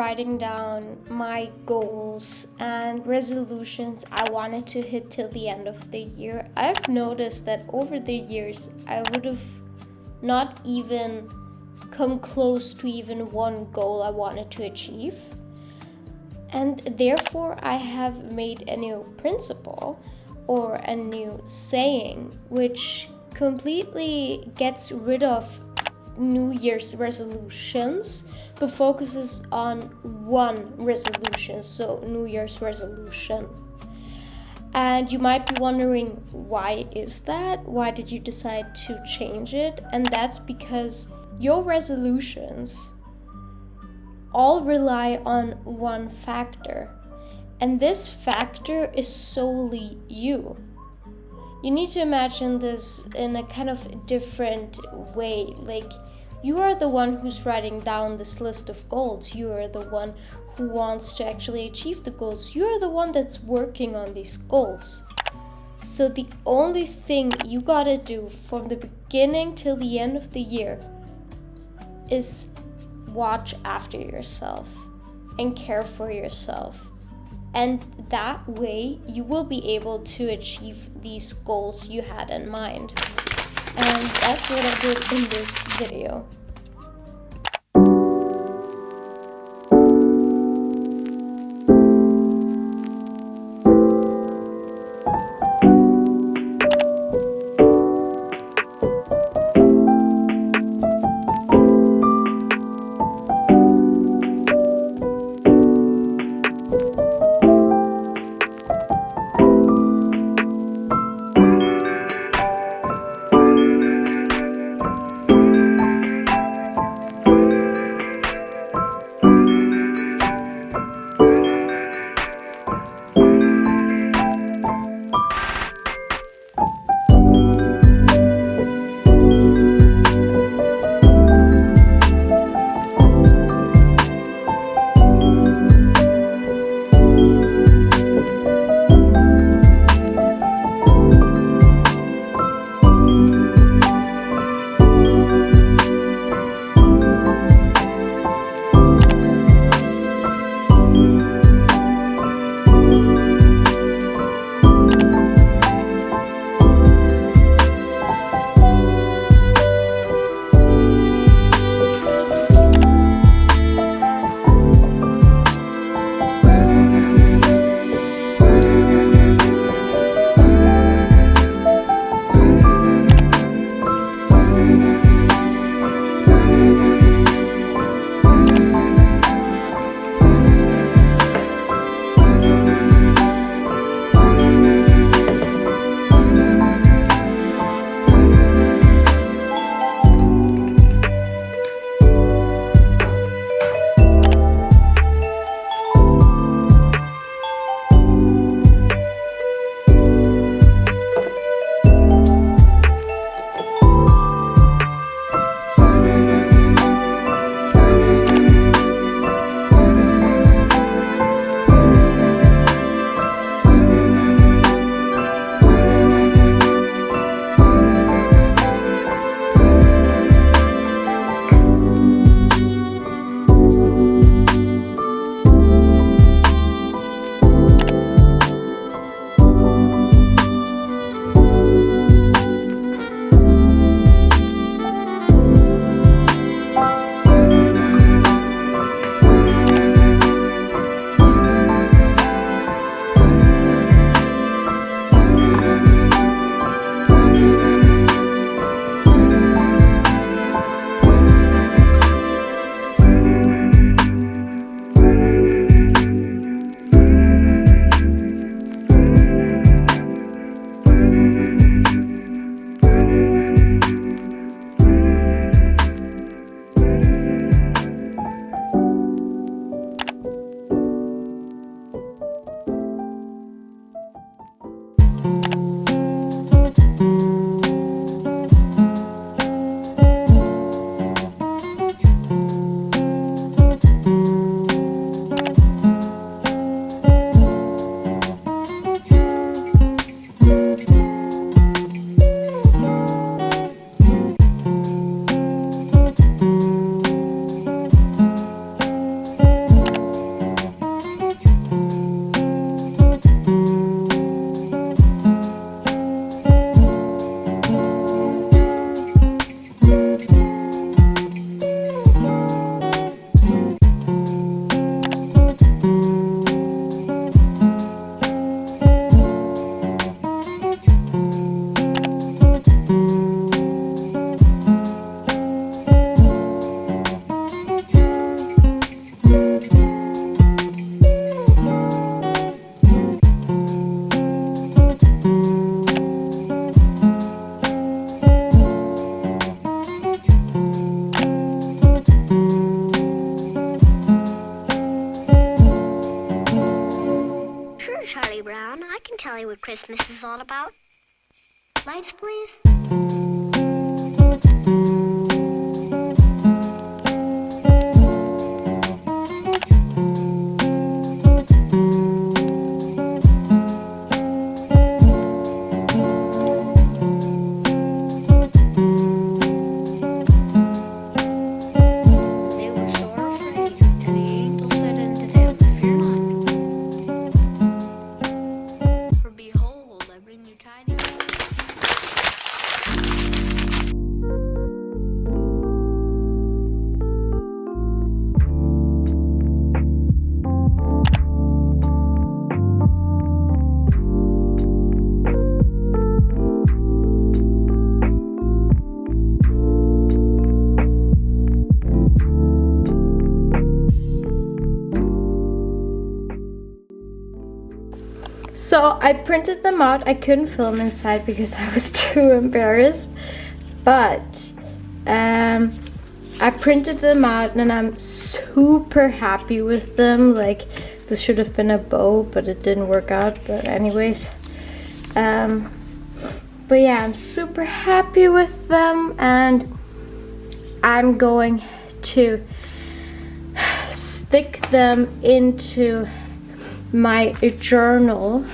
writing down my goals and resolutions I wanted to hit till the end of the year, I've noticed that over the years I would have not even come close to even one goal I wanted to achieve. And therefore I have made a new principle or a new saying which completely gets rid of New Year's resolutions but focuses on one resolution, so New Year's resolution. And you might be wondering, why is that? Why did you decide to change it? And that's because your resolutions all rely on one factor, and this factor is solely you. You need to imagine this in a kind of different way. Like, you are the one who's writing down this list of goals. You are the one who wants to actually achieve the goals. You are the one that's working on these goals. So the only thing you gotta do from the beginning till the end of the year is watch after yourself and care for yourself. And that way you will be able to achieve these goals you had in mind. And that's what I did in this video. Charlie Brown. I can tell you what Christmas is all about. Lights, please. They were sore afraid, and the angel said unto them, Fear not, for behold, I bring you tidings. So I printed them out. I couldn't film inside because I was too embarrassed. But I printed them out and I'm super happy with them. Like, this should have been a bow, but it didn't work out. But anyways, but yeah, I'm super happy with them, and I'm going to stick them into my journal.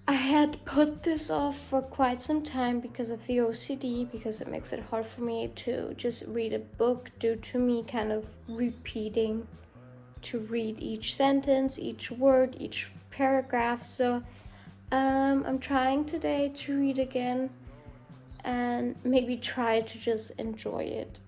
I had put this off for quite some time because of the OCD, because it makes it hard for me to just read a book due to me kind of repeating to read each sentence, each word, each paragraph. So I'm trying today to read again and maybe try to just enjoy it.